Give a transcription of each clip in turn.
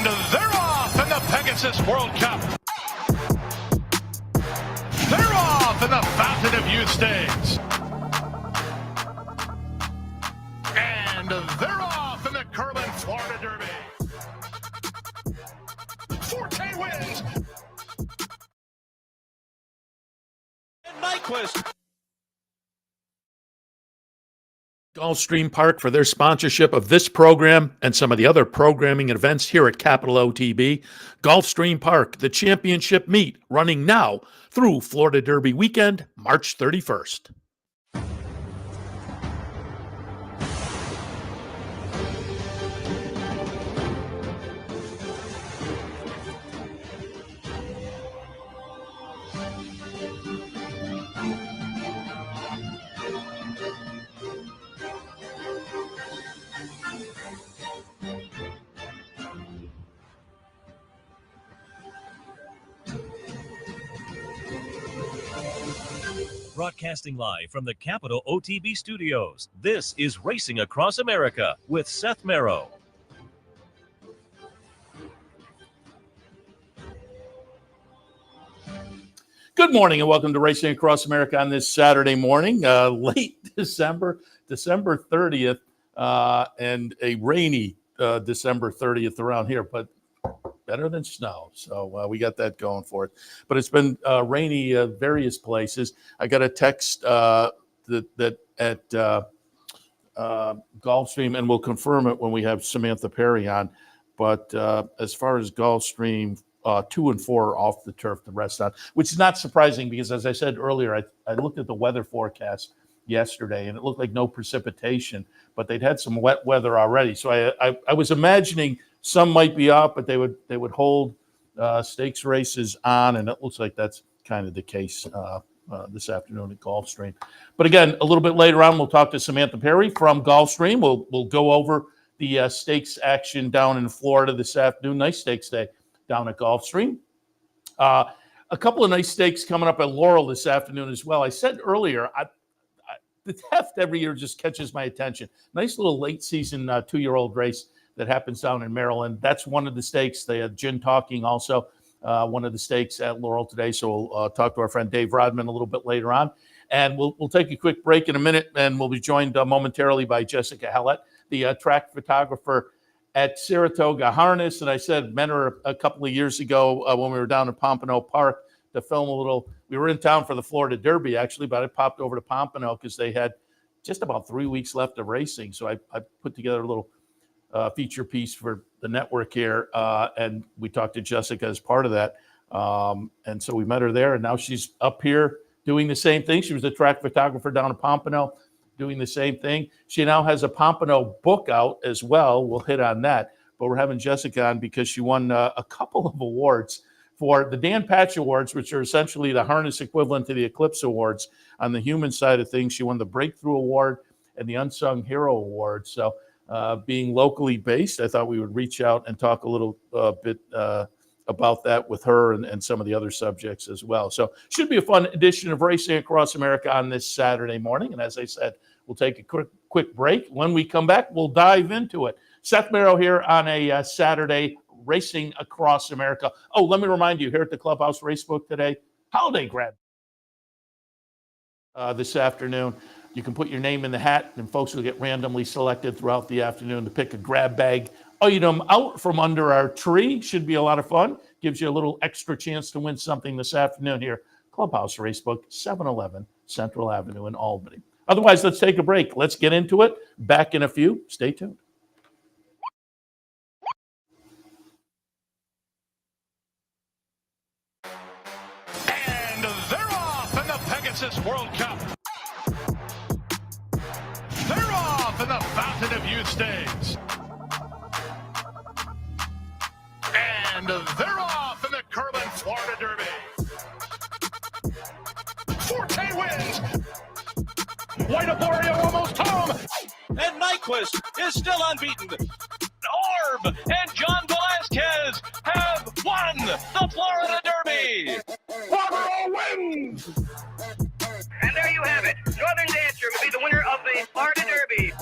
And they're off in the Pegasus World Cup. They're off in the Fountain of Youth Stakes. And they're off in the Curlin Florida Derby. 4K wins. And Nyquist. Gulfstream Park for their sponsorship of this program and some of the other programming and events here at Capital OTB. Gulfstream Park, the championship meet, running now through Florida Derby weekend, March 31st. Broadcasting live from the Capital OTB studios, this is Racing Across America with Seth Merrow. Good morning and welcome to Racing Across America on this Saturday morning, late December 30th, and a rainy December 30th around here, but better than snow. So we got that going for it. But it's been rainy various places. I got a text that at Gulfstream, and we'll confirm it when we have Samantha Perry on. But as far as Gulfstream, 2 and 4 are off the turf, the rest on, which is not surprising because, as I said earlier, I looked at the weather forecast yesterday and it looked like no precipitation, but they'd had some wet weather already. So I was imagining some might be up, but they would hold stakes races on, and it looks like that's kind of the case this afternoon at Gulfstream. But again, a little bit later on, we'll talk to Samantha Perry from Gulfstream. We'll go over the stakes action down in Florida this afternoon. Nice stakes day down at Gulfstream. A couple of nice stakes coming up at Laurel this afternoon as well. I said earlier, the theft every year just catches my attention. Nice little late season 2-year-old race that happens down in Maryland. That's one of the stakes. They had Gin Talking also, one of the stakes at Laurel today. So we'll talk to our friend Dave Rodman a little bit later on. And we'll take a quick break in a minute, and we'll be joined momentarily by Jessica Hallett, the track photographer at Saratoga Harness. And I said, met her a couple of years ago when we were down in Pompano Park to film a little. We were in town for the Florida Derby, actually, but I popped over to Pompano because they had just about 3 weeks left of racing. So I put together a little feature piece for the network here, and we talked to Jessica as part of that. And so we met her there, and now she's up here doing the same thing. She was a track photographer down in Pompano, doing the same thing. She now has a Pompano book out as well. We'll hit on that. But we're having Jessica on because she won a couple of awards for the Dan Patch Awards, which are essentially the harness equivalent to the Eclipse Awards. On the human side of things, she won the Breakthrough Award and the Unsung Hero Award. So being locally based, I thought we would reach out and talk a little bit about that with her and some of the other subjects as well. So should be a fun edition of Racing Across America on this Saturday morning. And as I said, we'll take a quick break. When we come back, we'll dive into it. Seth Merrow here on a Saturday, Racing Across America. Oh, let me remind you, here at the Clubhouse Racebook today, holiday grab this afternoon. You can put your name in the hat, and folks will get randomly selected throughout the afternoon to pick a grab bag item out from under our tree. Should be a lot of fun. Gives you a little extra chance to win something this afternoon here. Clubhouse Racebook, 711 Central Avenue in Albany. Otherwise, let's take a break. Let's get into it. Back in a few. Stay tuned. And they're off in the Pegasus World Cup. They're off in the Fountain of Youth Stakes. And they're off in the Curlin Florida Derby. 4K wins. White Aborio almost home. And Nyquist is still unbeaten. Orb and John Velasquez have won the Florida Derby. Laurel wins. And there you have it. Northern Dancer will be the winner of the Florida Derby.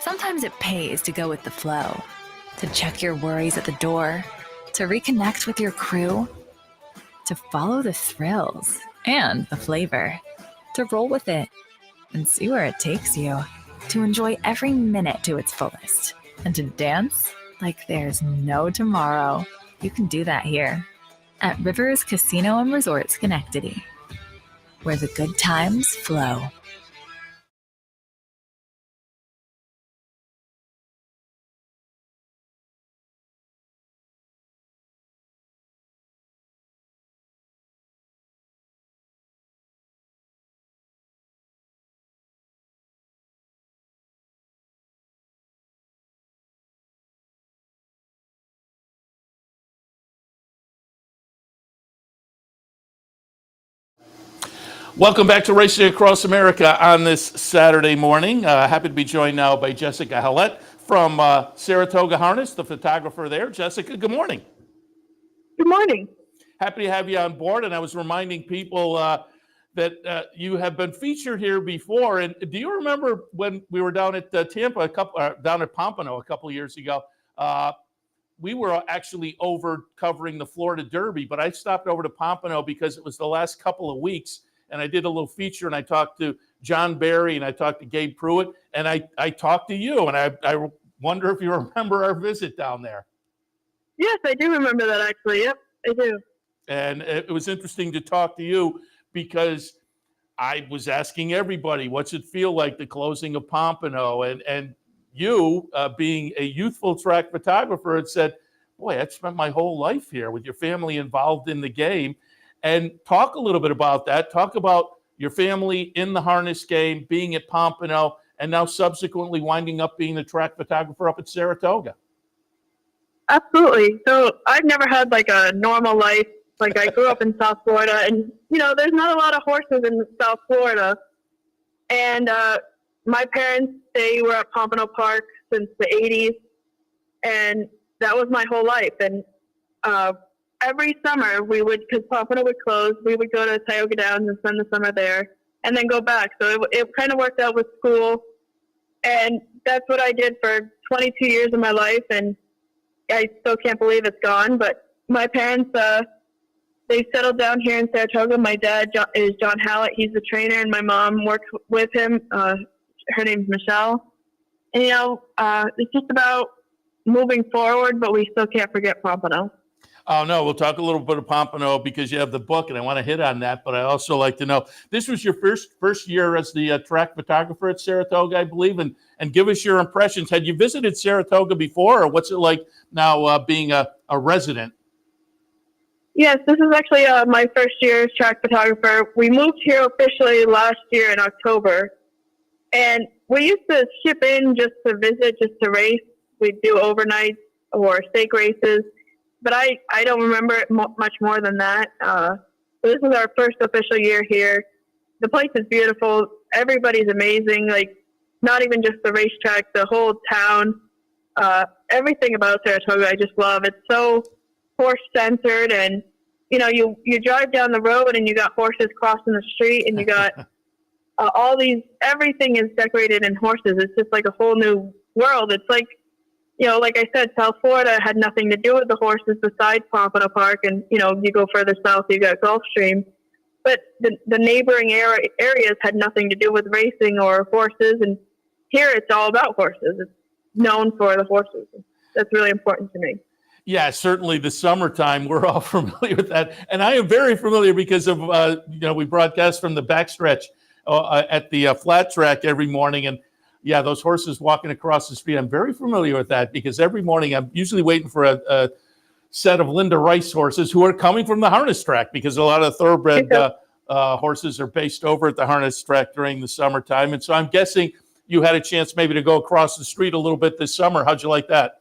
Sometimes it pays to go with the flow, to check your worries at the door, to reconnect with your crew, to follow the thrills and the flavor, to roll with it and see where it takes you, to enjoy every minute to its fullest, and to dance like there's no tomorrow. You can do that here at Rivers Casino and Resort Schenectady, where the good times flow. Welcome back to Racing Across America on this Saturday morning. Happy to be joined now by Jessica Hallett from Saratoga Harness, the photographer there. Jessica, good morning. Good morning. Happy to have you on board. And I was reminding people that you have been featured here before. And do you remember when we were down at Tampa, down at Pompano a couple of years ago? We were actually over covering the Florida Derby, but I stopped over to Pompano because it was the last couple of weeks. And I did a little feature, and I talked to John Barry, and I talked to Gabe Pruitt, and I talked to you, and I wonder if you remember our visit down there. Yes, I do remember that, actually. Yep, I do. And it was interesting to talk to you because I was asking everybody, what's it feel like, the closing of Pompano? And you, being a youthful track photographer, had said, boy, I've spent my whole life here with your family involved in the game. And talk a little bit about that. Talk about your family in the harness game, being at Pompano, and now subsequently winding up being the track photographer up at Saratoga. Absolutely. So I've never had like a normal life. Like I grew up in South Florida, and there's not a lot of horses in South Florida. And my parents, they were at Pompano Park since the 80s, and that was my whole life. And every summer we would, because Pompano would close, we would go to Tioga Downs and spend the summer there and then go back. So it kind of worked out with school. And that's what I did for 22 years of my life. And I still can't believe it's gone. But my parents, they settled down here in Saratoga. My dad is John Hallett. He's the trainer. And my mom works with him. Her name's Michelle. And, it's just about moving forward, but we still can't forget Pompano. Oh, no, we'll talk a little bit of Pompano because you have the book, and I want to hit on that. But I also like to know, this was your first year as the track photographer at Saratoga, I believe, and give us your impressions. Had you visited Saratoga before, or what's it like now being a resident? Yes, this is actually my first year as track photographer. We moved here officially last year in October, and we used to ship in just to visit, just to race. We'd do overnights or stake races. But I don't remember it much more than that. So this is our first official year here. The place is beautiful. Everybody's amazing. Like, not even just the racetrack, the whole town. Everything about Saratoga I just love. It's so horse-centered. And, you drive down the road and you got horses crossing the street. And you got everything is decorated in horses. It's just like a whole new world. It's like, like I said, South Florida had nothing to do with the horses besides Pompano Park. And, you go further south, you got Gulfstream. But the neighboring areas had nothing to do with racing or horses. And here it's all about horses. It's known for the horses. That's really important to me. Yeah, certainly the summertime, we're all familiar with that. And I am very familiar because of, we broadcast from the backstretch at the flat track every morning. And yeah, those horses walking across the street, I'm very familiar with that because every morning I'm usually waiting for a set of Linda Rice horses who are coming from the harness track because a lot of thoroughbred horses are based over at the harness track during the summertime. And so I'm guessing you had a chance maybe to go across the street a little bit this summer. How'd you like that?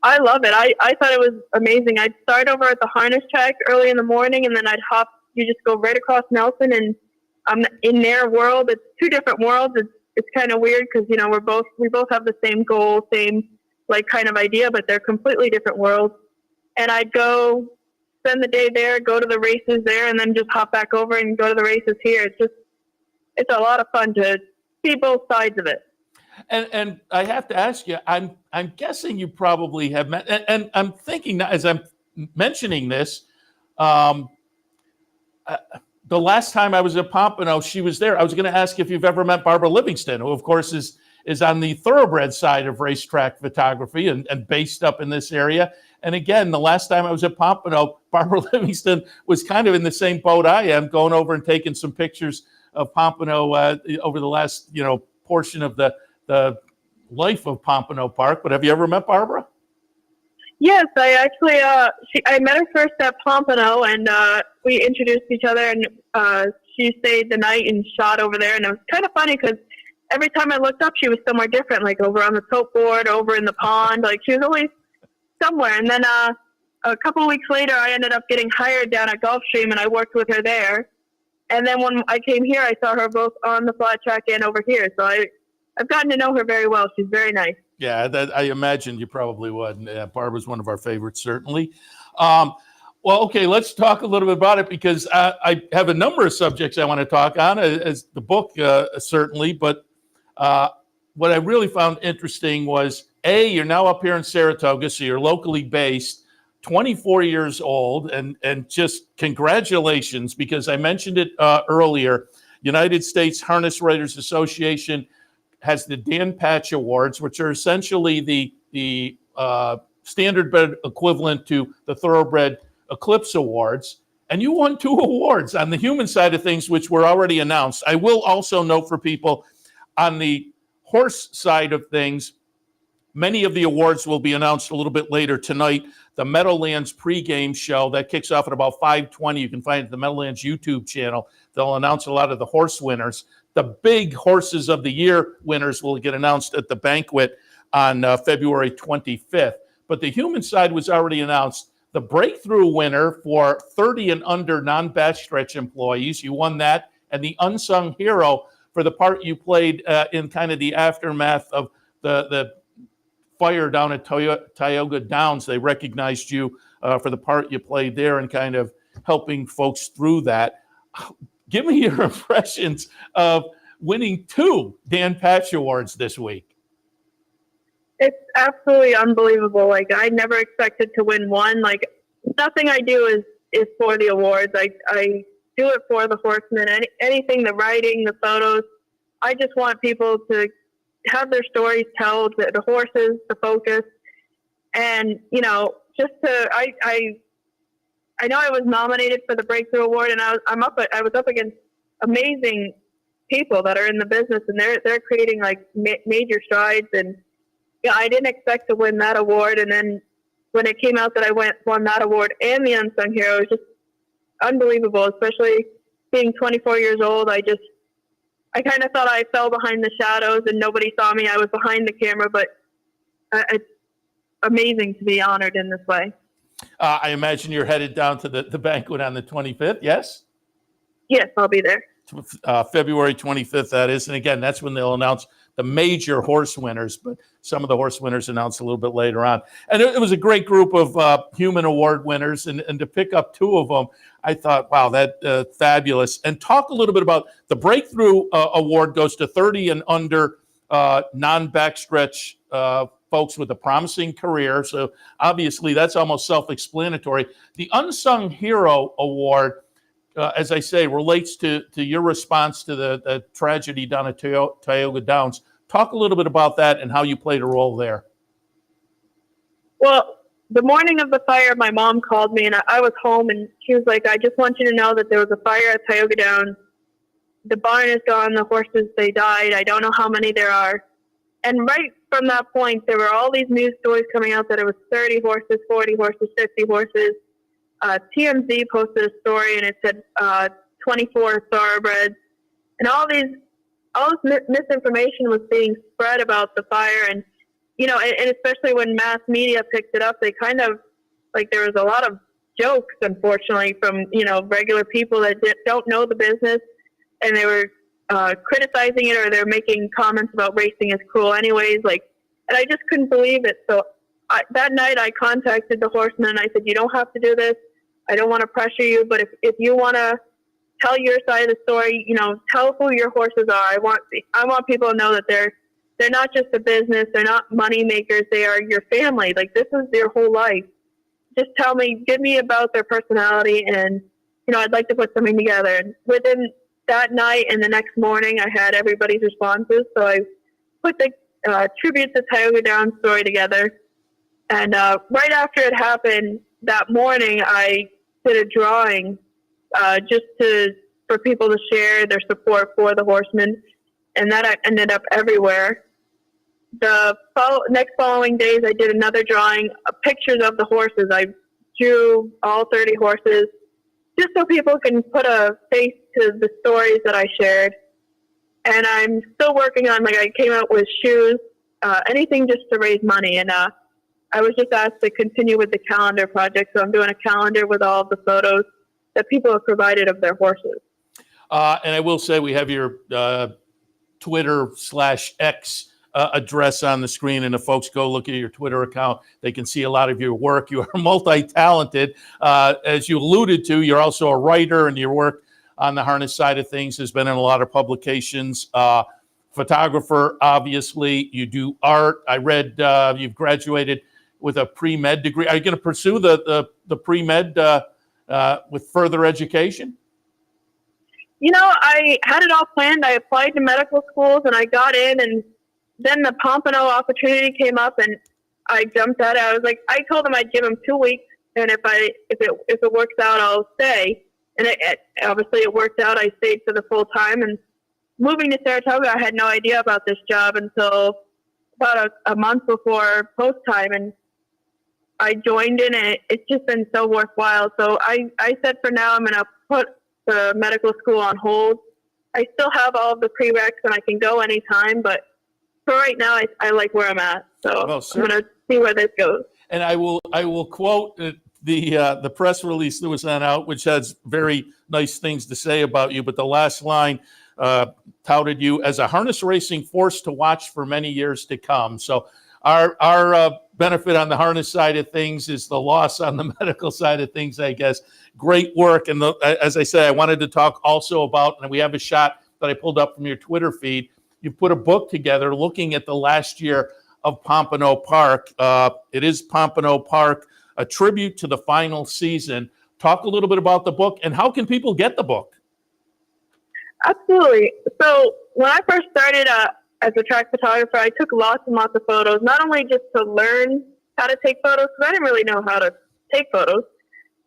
I love it. I thought it was amazing. I'd start over at the harness track early in the morning, and then I'd hop. You just go right across Nelson, and I'm in their world. It's two different worlds. It's kind of weird because we both have the same goal, same kind of idea, but they're completely different worlds. And I'd go spend the day there, go to the races there, and then just hop back over and go to the races here. It's a lot of fun to see both sides of it. And I have to ask you, I'm guessing you probably have met, and I'm thinking that as I'm mentioning this, the last time I was at Pompano, she was there. I was going to ask if you've ever met Barbara Livingston, who of course is on the thoroughbred side of racetrack photography and based up in this area. And again, the last time I was at Pompano, Barbara Livingston was kind of in the same boat I am, going over and taking some pictures of Pompano over the last, portion of the life of Pompano Park. But have you ever met Barbara? Yes, I actually, I met her first at Pompano, and we introduced each other, and she stayed the night and shot over there. And it was kind of funny because every time I looked up, she was somewhere different, like over on the tote board, over in the pond. Like she was always somewhere. And then a couple of weeks later, I ended up getting hired down at Gulfstream, and I worked with her there. And then when I came here, I saw her both on the flat track and over here. So I've gotten to know her very well. She's very nice. Yeah, I imagined you probably would. Yeah, Barbara's one of our favorites, certainly. Well, okay, let's talk a little bit about it because I have a number of subjects I want to talk on, as the book certainly. But what I really found interesting was, you're now up here in Saratoga, so you're locally based, 24 years old, and just congratulations, because I mentioned it earlier. United States Harness Writers Association has the Dan Patch Awards, which are essentially the standardbred equivalent to the Thoroughbred Eclipse Awards. And you won 2 awards on the human side of things, which were already announced. I will also note for people on the horse side of things, many of the awards will be announced a little bit later tonight. The Meadowlands pregame show that kicks off at about 5:20. You can find it at the Meadowlands YouTube channel. They'll announce a lot of the horse winners. The big horses of the year winners will get announced at the banquet on February 25th. But the human side was already announced. The breakthrough winner for 30 and under non-backstretch employees, you won that. And the unsung hero for the part you played in kind of the aftermath of the fire down at Tioga Downs. They recognized you for the part you played there and kind of helping folks through that. Give me your impressions of winning 2 Dan Patch Awards this week. It's absolutely unbelievable. Like, I never expected to win one. Like, nothing I do is for the awards. I do it for the horsemen. Anything, the writing, the photos. I just want people to have their stories told, the horses, the focus. And, just I know I was nominated for the Breakthrough Award, and I was up against amazing people that are in the business, and they're creating like major strides. And I didn't expect to win that award. And then when it came out that I won that award and the unsung hero, it was just unbelievable. Especially being 24 years old, I kind of thought I fell behind the shadows and nobody saw me. I was behind the camera, but it's amazing to be honored in this way. I imagine you're headed down to the banquet on the 25th, yes? Yes, I'll be there. February 25th, that is. And again, that's when they'll announce the major horse winners, but some of the horse winners announced a little bit later on. And it was a great group of human award winners, and to pick up 2 of them, I thought, wow, that fabulous. And talk a little bit about the Breakthrough Award goes to 30 and under non-backstretch folks with a promising career. So obviously that's almost self-explanatory. The Unsung Hero Award, as I say, relates to your response to the tragedy down at Tioga Downs. Talk a little bit about that and how you played a role there. Well, the morning of the fire, my mom called me, and I was home, and she was like, I just want you to know that there was a fire at Tioga Downs. The barn is gone. The horses, they died. I don't know how many there are. And right from that point, there were all these news stories coming out that it was 30 horses, 40 horses, 50 horses. TMZ posted a story, and it said 24 thoroughbreds. And all this misinformation was being spread about the fire. And, and especially when mass media picked it up, they kind of, like, there was a lot of jokes, unfortunately, from, regular people that don't know the business. And they were criticizing it, or they're making comments about racing is cruel anyways. And I just couldn't believe it. So that night I contacted the horsemen, and I said, you don't have to do this. I don't want to pressure you, but if you want to tell your side of the story, tell who your horses are. I want people to know that they're they're not just a business. They're not money makers. They are your family. Like, this is their whole life. Just give me about their personality, and, I'd like to put something together. And within that night and the next morning, I had everybody's responses. So I put the tribute to Tioga Downs story together. And right after it happened that morning, I did a drawing just for people to share their support for the horsemen. And that ended up everywhere. The next following days, I did another drawing of pictures of the horses. I drew all 30 horses just so people can put a face to the stories that I shared. And I'm still working on, I came out with shoes, anything just to raise money. And I was just asked to continue with the calendar project. So I'm doing a calendar with all of the photos that people have provided of their horses. And I will say we have your Twitter/X address on the screen, and if folks go look at your Twitter account, they can see a lot of your work. You are multi-talented. As you alluded to, you're also a writer, and your work on the harness side of things has been in a lot of publications. Photographer, obviously. You do art. I read you've graduated with a pre-med degree. Are you going to pursue the pre-med with further education? I had it all planned. I applied to medical schools, and I got in, and then the Pompano opportunity came up, and I jumped at it. I was like, I told them I'd give them 2 weeks, and if it works out, I'll stay. And obviously it worked out. I stayed for the full time. And moving to Saratoga, I had no idea about this job until about a month before post time, and I joined in, and it's just been so worthwhile. So I said for now I'm going to put the medical school on hold. I still have all of the prereqs, and I can go anytime, but for right now, I like where I'm at. So I'm going to see where this goes. And I will quote the press release that was sent out, which has very nice things to say about you. But the last line touted you as a harness racing force to watch for many years to come. So our benefit on the harness side of things is the loss on the medical side of things, I guess. Great work. And as I said, I wanted to talk also about, and we have a shot that I pulled up from your Twitter feed. You put a book together looking at the last year of Pompano Park. It is Pompano Park, a tribute to the final season. Talk a little bit about the book, and how can people get the book? Absolutely. So when I first started as a track photographer, I took lots and lots of photos, not only just to learn how to take photos, because I didn't really know how to take photos,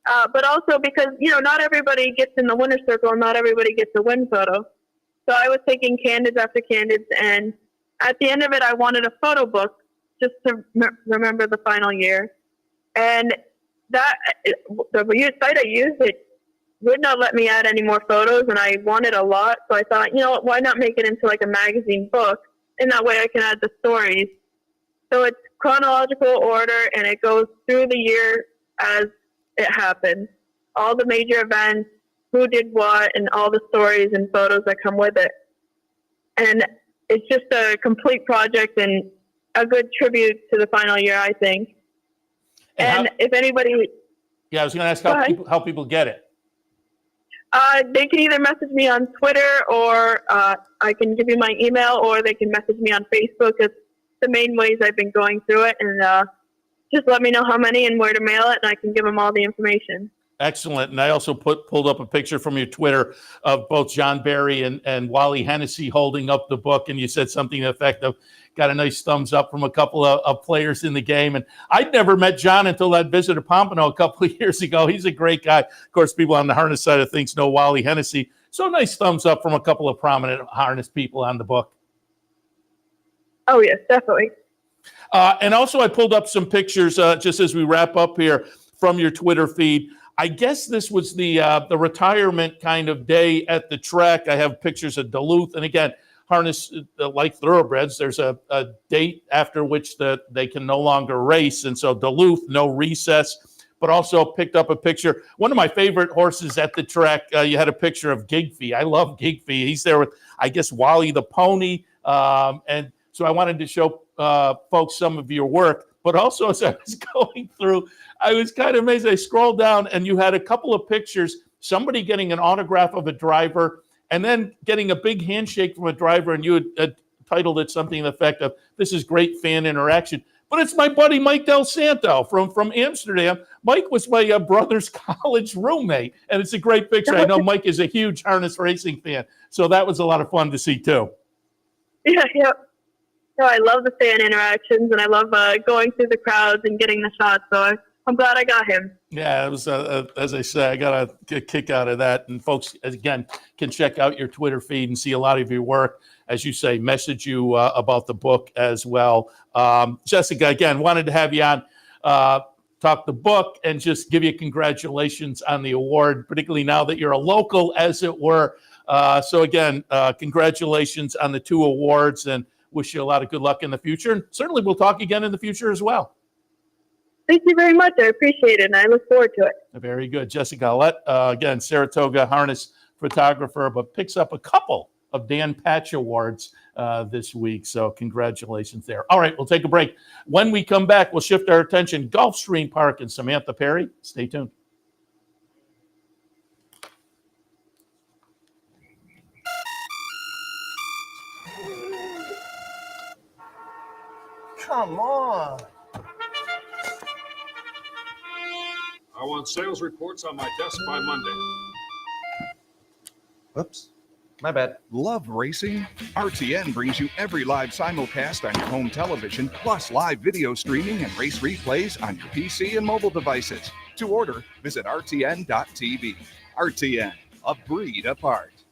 but also because, not everybody gets in the winner's circle and not everybody gets a win photo. So I was taking candids after candids, and at the end of it, I wanted a photo book just to remember the final year. And the site I used, it would not let me add any more photos, and I wanted a lot. So I thought, why not make it into like a magazine book? And that way I can add the stories. So it's chronological order, and it goes through the year as it happened. All the major events, who did what, and all the stories and photos that come with it. And it's just a complete project and a good tribute to the final year, I think. And if anybody... Yeah, I was going to ask how people get it. They can either message me on Twitter, or I can give you my email, or they can message me on Facebook. It's the main ways I've been going through it. And just let me know how many and where to mail it, and I can give them all the information. Excellent. And I also pulled up a picture from your Twitter of both John Barry and Wally Hennessy holding up the book. And you said something to the effect of, got a nice thumbs up from a couple of players in the game. And I'd never met John until that visit to Pompano a couple of years ago. He's a great guy. Of course, people on the harness side of things know Wally Hennessy. So nice thumbs up from a couple of prominent harness people on the book. Oh, yes, definitely. And also I pulled up some pictures just as we wrap up here from your Twitter feed. I guess this was the retirement kind of day at the track. I have pictures of Duluth. And again, harness, like thoroughbreds, there's a date after which they can no longer race. And so Duluth, no recess, but also picked up a picture. One of my favorite horses at the track, you had a picture of Gigfee. I love Gigfee. He's there with, I guess, Wally the pony. And so I wanted to show folks some of your work. But also, as I was going through, I was kind of amazed. I scrolled down, and you had a couple of pictures, somebody getting an autograph of a driver, and then getting a big handshake from a driver, and you had titled it something to the effect of, "This is great fan interaction." But it's my buddy Mike Del Santo from Amsterdam. Mike was my brother's college roommate, and it's a great picture. I know Mike is a huge harness racing fan, so that was a lot of fun to see too. Yeah. No, I love the fan interactions, and I love going through the crowds and getting the shots. So I'm glad I got him. Yeah, it was, as I said, I got a kick out of that. And folks, again, can check out your Twitter feed and see a lot of your work. As you say, message you about the book as well. Jessica, again, wanted to have you on, talk the book, and just give you congratulations on the award, particularly now that you're a local, as it were. So again, congratulations on the 2 awards, and wish you a lot of good luck in the future. And certainly we'll talk again in the future as well. Thank you very much. I appreciate it, and I look forward to it. Very good. Jessica Hallett, again, Saratoga harness photographer, but picks up a couple of Dan Patch Awards this week. So congratulations there. All right, we'll take a break. When we come back, we'll shift our attention Gulfstream Park and Samantha Perry. Stay tuned. Come on. I want sales reports on my desk by Monday. Whoops. My bad. Love racing? RTN brings you every live simulcast on your home television, plus live video streaming and race replays on your PC and mobile devices. To order, visit rtn.tv. RTN, a breed apart.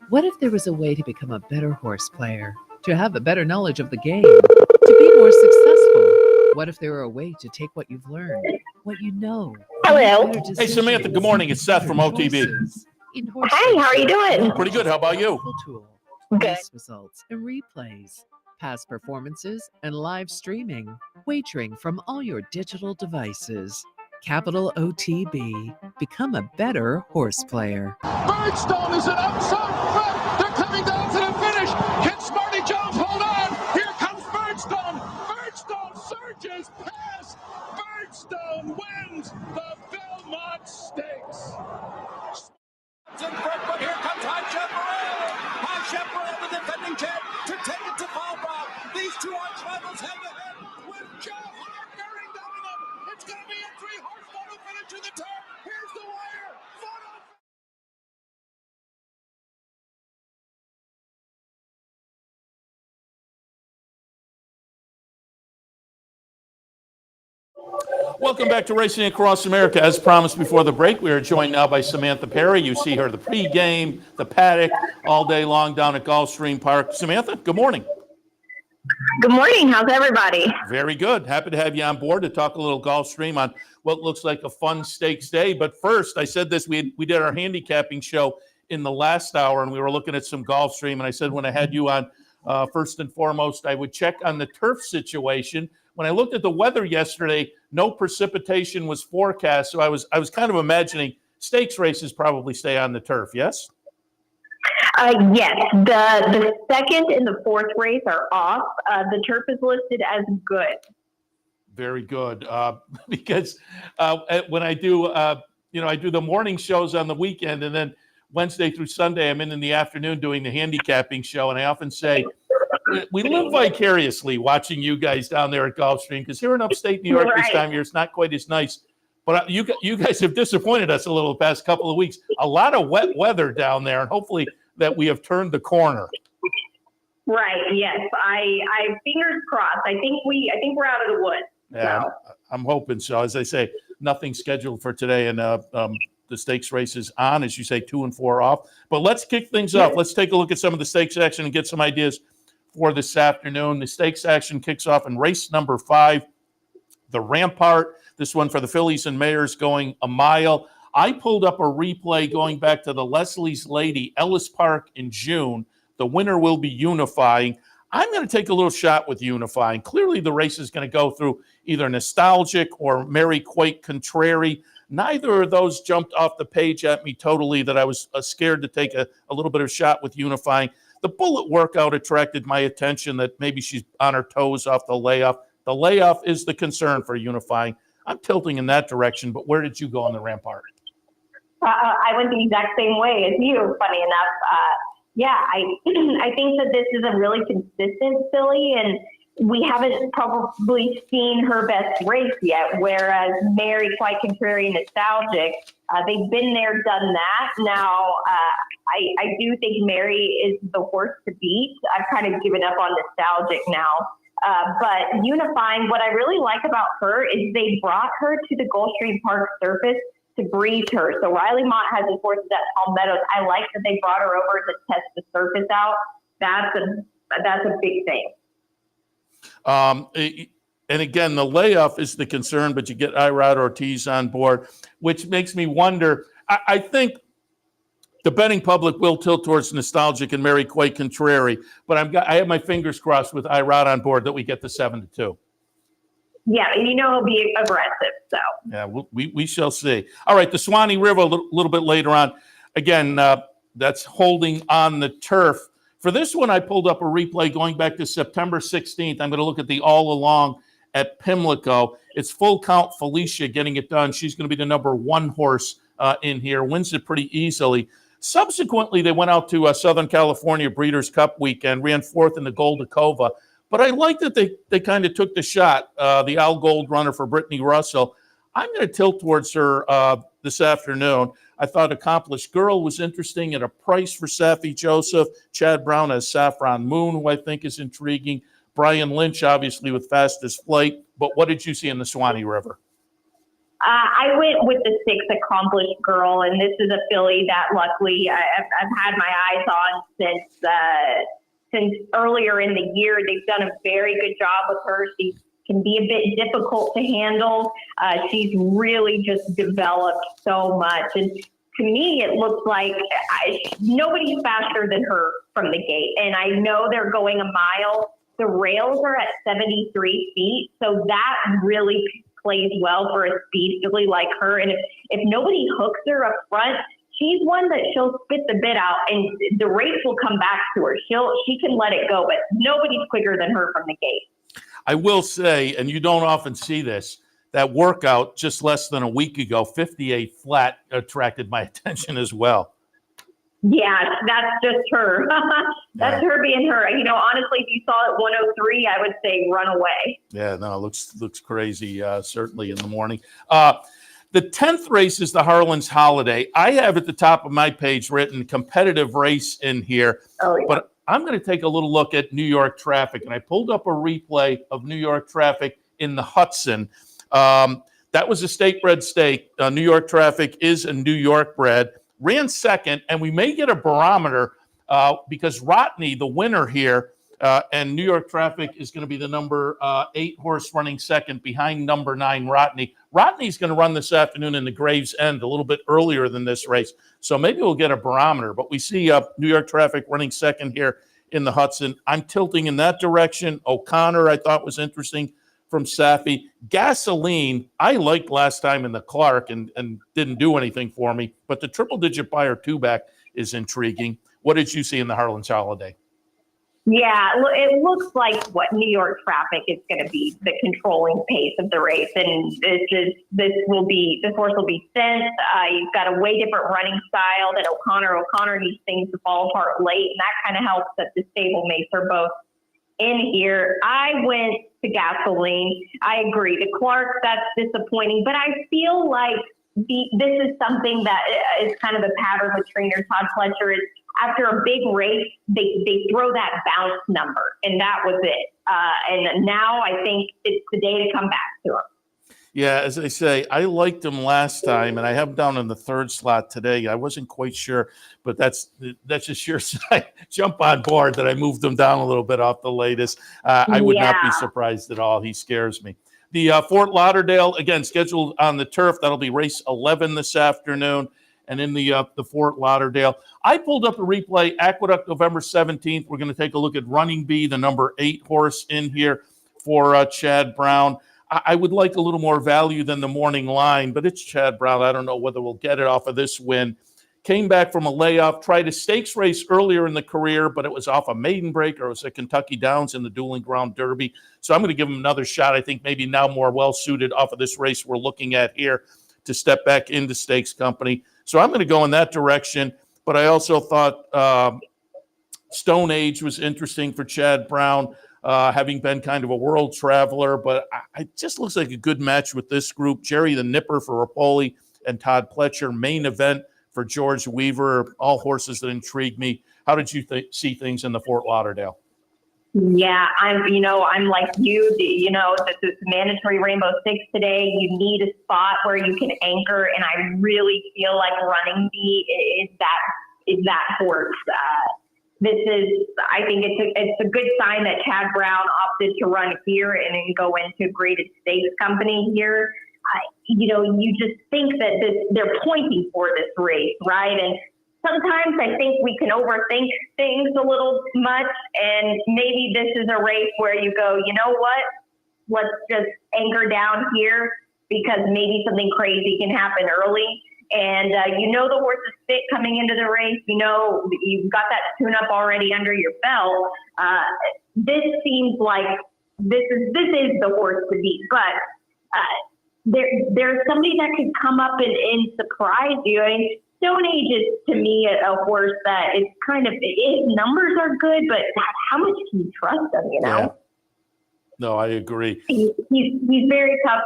What if there was a way to become a better horse player? To have a better knowledge of the game? To be more successful? What if there were a way to take what you've learned, what you know? Hello. Hey, Samantha, good morning. It's Seth from OTB. Hey, how are you doing? Pretty good. How about you? Good. Race results and replays, past performances, and live streaming. Wagering from all your digital devices. Capital OTB. Become a better horse player. Birdstone is an outside front. They're coming down to the finish. Can Smarty Jones hold on? Here comes Birdstone. Birdstone surges past. Birdstone wins the Belmont Stakes. In front, but here comes High Chaparral. High Chaparral, the defending champ, to take it to Falbrough. These 2 arch rivals head to head with Joe Hart bearing down on them. It's going to be a 3-horse photo finish to the turn. Here's the wire. Photo. Welcome back to Racing Across America. As promised before the break, we are joined now by Samantha Perry. You see her the pregame, the paddock, all day long down at Gulfstream Park. Samantha, good morning. Good morning. How's everybody? Very good. Happy to have you on board to talk a little Gulfstream on what looks like a fun stakes day. But first, I said this, we did our handicapping show in the last hour, and we were looking at some Gulfstream, and I said when I had you on, first and foremost, I would check on the turf situation. When I looked at the weather yesterday, no precipitation was forecast, so I was kind of imagining stakes races probably stay on the turf. Yes. Yes. The second and the 4th race are off. The turf is listed as good. Very good. Because when I do, I do the morning shows on the weekend, and then Wednesday through Sunday, I'm in the afternoon doing the handicapping show, and I often say, we live vicariously watching you guys down there at Gulfstream, because here in upstate New York this time of year, it's not quite as nice. But you guys have disappointed us a little the past couple of weeks. A lot of wet weather down there, and hopefully that we have turned the corner. Right. Yes. I fingers crossed. I think we're out of the woods. Yeah, so. I'm hoping so. As I say, nothing scheduled for today, and the stakes race is on, as you say, 2 and 4 off. But let's kick things off. Let's take a look at some of the stakes action and get some ideas for this afternoon. The stakes action kicks off in race number 5, the Rampart. This one for the fillies and mares going a mile. I pulled up a replay going back to the Leslie's Lady, Ellis Park in June. The winner will be Unifying. I'm going to take a little shot with Unifying. Clearly the race is going to go through either Nostalgic or Mary Quake Contrary. Neither of those jumped off the page at me totally, that I was scared to take a little bit of shot with Unifying. The Bullet workout attracted my attention, that maybe she's on her toes off the layoff. The layoff is the concern for Unifying. I'm tilting in that direction, but where did you go on the Rampart? I went the exact same way as you, funny enough. Yeah, I think that this is a really consistent filly, and we haven't probably seen her best race yet, whereas Mary, quite contrary and nostalgic, they've been there, done that. Now, I do think Mary is the horse to beat. I've kind of given up on nostalgic now. But Unifying, what I really like about her is they brought her to the Gulfstream Park surface to breeze her. So Riley Mott has his horses at Palm Meadows. I like that they brought her over to test the surface out. That's a big thing. And again, the layoff is the concern, but you get Irad Ortiz on board, which makes me wonder. I think the betting public will tilt towards nostalgic and Mary quite contrary, but I have my fingers crossed with Irad on board that we get the 7-2. Yeah, and he'll be aggressive. So yeah, we shall see. All right, the Swanee River a little bit later on. Again, that's holding on the turf. For this one, I pulled up a replay going back to September 16th. I'm going to look at the all along at Pimlico. It's full count Felicia getting it done. She's going to be the number 1 horse in here. Wins it pretty easily. Subsequently, they went out to Southern California Breeders' Cup weekend, ran 4th in the Goldacova. But I like that they kind of took the shot, the Al Gold runner for Brittany Russell. I'm going to tilt towards her this afternoon. I thought Accomplished Girl was interesting at a price for Safi Joseph. Chad Brown has Saffron Moon, who I think is intriguing. Brian Lynch, obviously, with Fastest Flight. But what did you see in the Swanee River? I went with the 6 Accomplished Girl, and this is a filly that luckily I've had my eyes on since earlier in the year. They've done a very good job with her. She can be a bit difficult to handle. She's really just developed so much. And to me, it looks like nobody's faster than her from the gate. And I know they're going a mile. The rails are at 73 feet. So that really plays well for a speed filly like her. And if nobody hooks her up front, she's one that she'll spit the bit out and the race will come back to her. She can let it go, but nobody's quicker than her from the gate. I will say, and you don't often see this, that workout just less than a week ago, 58 flat, attracted my attention as well. Yeah, that's just her. That's her being her. Honestly, if you saw it 103, I would say run away. Yeah, no, it looks crazy, certainly in the morning. The 10th race is the Harlan's Holiday. I have at the top of my page written competitive race in here. Oh, yeah. But I'm going to take a little look at New York traffic. And I pulled up a replay of New York traffic in the Hudson. That was a state-bred stake. New York traffic is a New York bred. Ran second, and we may get a barometer because Rotney, the winner here, and New York traffic is going to be the number 8 horse running second behind number 9, Rotney. Rotney's going to run this afternoon in the Graves End a little bit earlier than this race. So maybe we'll get a barometer. But we see New York traffic running second here in the Hudson. I'm tilting in that direction. O'Connor, I thought was interesting from Safi. Gasoline, I liked last time in the Clark and didn't do anything for me. But the triple-digit buyer 2-back is intriguing. What did you see in the Harlan's Holiday? Yeah, it looks like what New York traffic is going to be the controlling pace of the race, and this horse will be sent. He's got a way different running style than O'Connor. O'Connor needs things to fall apart late, and that kind of helps that the stablemates are both in here. I went to Gasoline. I agree. The Clark, that's disappointing, but I feel like this is something that is kind of a pattern with trainer Todd Fletcher. Is after a big race, they throw that bounce number, and that was it. And now I think it's the day to come back to him. Yeah, as I say, I liked him last time, and I have him down in the 3rd slot today. I wasn't quite sure, but that's just sheer jump on board that I moved him down a little bit off the latest. I would not be surprised at all. He scares me. The Fort Lauderdale, again, scheduled on the turf. That'll be race 11 this afternoon. And in the Fort Lauderdale, I pulled up a replay, Aqueduct, November 17th. We're going to take a look at Running Bee, the number 8 horse in here for Chad Brown. I would like a little more value than the morning line, but it's Chad Brown. I don't know whether we'll get it off of this win. Came back from a layoff, tried a stakes race earlier in the career, but it was off a maiden break, or it was at Kentucky Downs in the Dueling Ground Derby. So I'm going to give him another shot. I think maybe now more well-suited off of this race we're looking at here to step back into stakes company. So I'm going to go in that direction. But I also thought Stone Age was interesting for Chad Brown, having been kind of a world traveler, but it just looks like a good match with this group. Jerry the Nipper for Rapoli and Todd Pletcher. Main event for George Weaver. All horses that intrigue me. How did you see things in the Fort Lauderdale? Yeah, I'm like you. This is mandatory Rainbow Six today. You need a spot where you can anchor, and I really feel like Running Bee is that horse. I think it's a good sign that Chad Brown opted to run here and then go into Graded Stakes company here. You just think that they're pointing for this race, right? And sometimes I think we can overthink things a little much, and maybe this is a race where you go, you know what? Let's just anchor down here because maybe something crazy can happen early. And the horse is fit coming into the race. You've got that tune-up already under your belt. This seems like this is the horse to beat, but there's somebody that could come up and surprise you. I mean, Stone Age is, to me, a horse that is kind of, his numbers are good, but how much can you trust him, Yeah. No, I agree. He's very tough,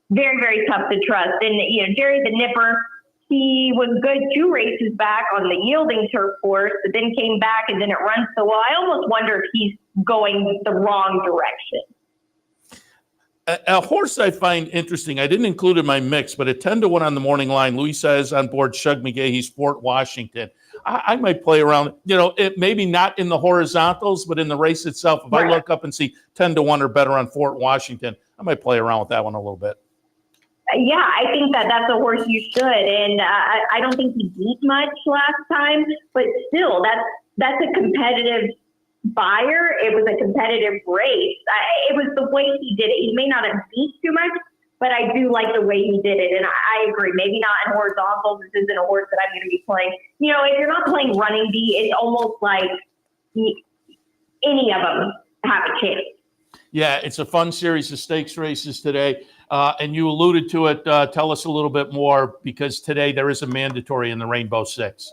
very, very tough to trust. And, Jerry the Nipper, he was good 2 races back on the yielding turf course, but then came back and didn't run so well. I almost wonder if he's going the wrong direction. A horse I find interesting, I didn't include in my mix, but at 10-1 on the morning line, Luis says on board Shug McGahee's Fort Washington. I might play around, it maybe not in the horizontals, but in the race itself. If I look up and see 10-1 or better on Fort Washington, I might play around with that one a little bit. Yeah, I think that's a horse you should. And I don't think he beat much last time, but still, that's a competitive buyer. It was a competitive race. It was the way he did it. He may not have beat too much, but I do like the way he did it. And I agree. Maybe not in horizontals. This isn't a horse that I'm going to be playing. If you're not playing Running Bee, it's almost like any of them have a chance. Yeah, it's a fun series of stakes races today. And you alluded to it. Tell us a little bit more, because today there is a mandatory in the Rainbow Six.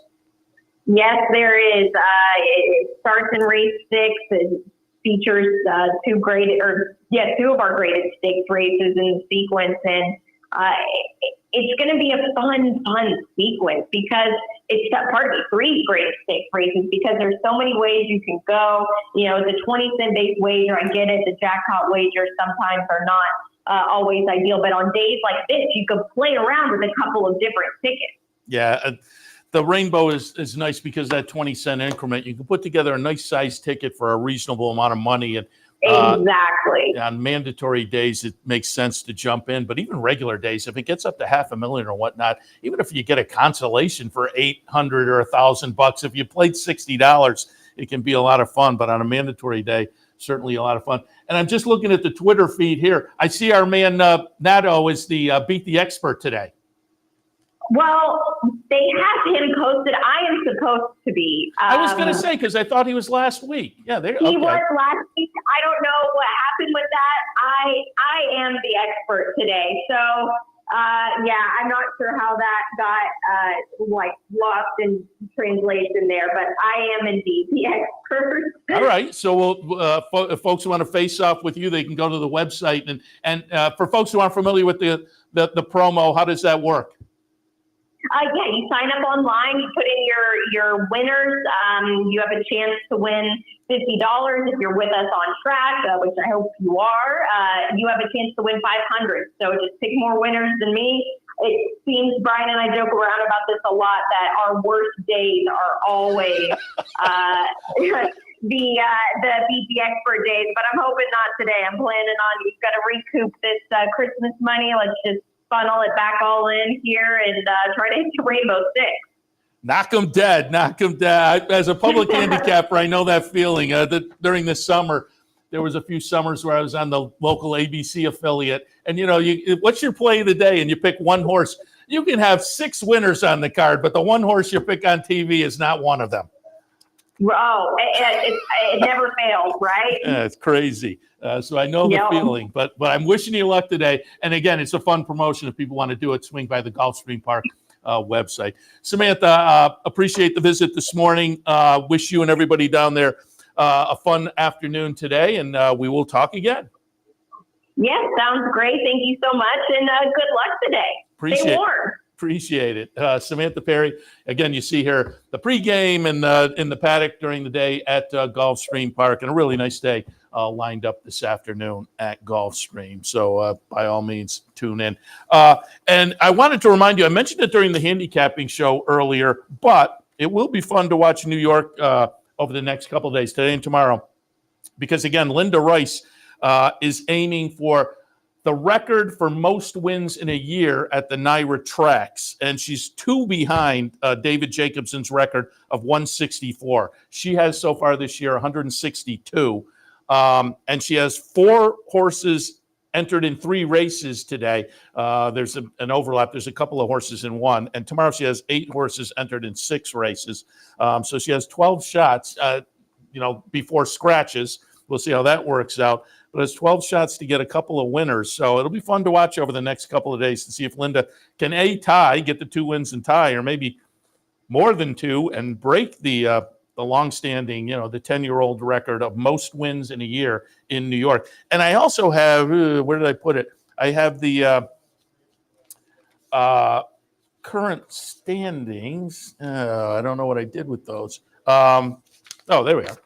Yes, there is. It starts in race 6. It features 2 of our graded stakes races in sequence. And it's going to be a fun sequence because it's pardon me, 3 graded stakes races, because there's so many ways you can go. The 20-cent base wager, I get it. The jackpot wagers sometimes are not always ideal, but on days like this, you could play around with a couple of different tickets. Yeah, the Rainbow is nice because that 20-cent increment, you can put together a nice size ticket for a reasonable amount of money. And exactly. On mandatory days, it makes sense to jump in, but even regular days, if it gets up to $500,000 or whatnot, even if you get a consolation for $800 or $1,000, if you played $60, it can be a lot of fun. But on a mandatory day, certainly a lot of fun. And I'm just looking at the Twitter feed here. I see our man Nato is the Beat the Expert today. Well, they have him posted. I am supposed to be. I was going to say, because I thought he was last week. Yeah, he was last week. I don't know what happened with that. I am the expert today. So, I'm not sure how that got lost in translation there, but I am indeed the expert. All right. So if folks who want to face off with you, they can go to the website. And for folks who aren't familiar with the promo, how does that work? You sign up online, you put in your winners. You have a chance to win $50 if you're with us on track, which I hope you are. You have a chance to win $500. So just pick more winners than me. It seems, Brian and I joke around about this a lot, that our worst days are always the Beat the Expert days. But I'm hoping not today. I'm planning on, you've got to recoup this Christmas money. Let's just funnel it back all in here and try to hit the Rainbow Six. Knock them dead. As a public handicapper, I know that feeling. During the summer, there was a few summers where I was on the local ABC affiliate, and what's your play of the day? And you pick one horse. You can have 6 winners on the card, but the one horse you pick on TV is not one of them. Oh, it never fails, right? Yeah, it's crazy. So I know the feeling, but I'm wishing you luck today. And again, it's a fun promotion. If people want to do it, swing by the Gulfstream Park website. Samantha, appreciate the visit this morning. Wish you and everybody down there a fun afternoon today, and we will talk again. Yes, sounds great. Thank you so much, and good luck today. Stay warm. Appreciate it. Samantha Perry, again, you see her the pregame and in the paddock during the day at Gulfstream Park, and a really nice day lined up this afternoon at Gulfstream. So by all means, tune in. And I wanted to remind you, I mentioned it during the handicapping show earlier, but it will be fun to watch New York over the next couple of days, today and tomorrow, because again, Linda Rice is aiming for the record for most wins in a year at the NYRA tracks, and she's 2 behind David Jacobson's record of 164. She has so far this year 162, and she has 4 horses entered in 3 races today. There's an overlap. There's a couple of horses in one, and tomorrow she has 8 horses entered in 6 races. So she has 12 shots, before scratches. We'll see how that works out. But it's 12 shots to get a couple of winners. So it'll be fun to watch over the next couple of days to see if Linda can tie, get the 2 wins and tie, or maybe more than 2 and break the longstanding, the 10-year-old record of most wins in a year in New York. And I also have, where did I put it? I have the current standings. I don't know what I did with those. There we are.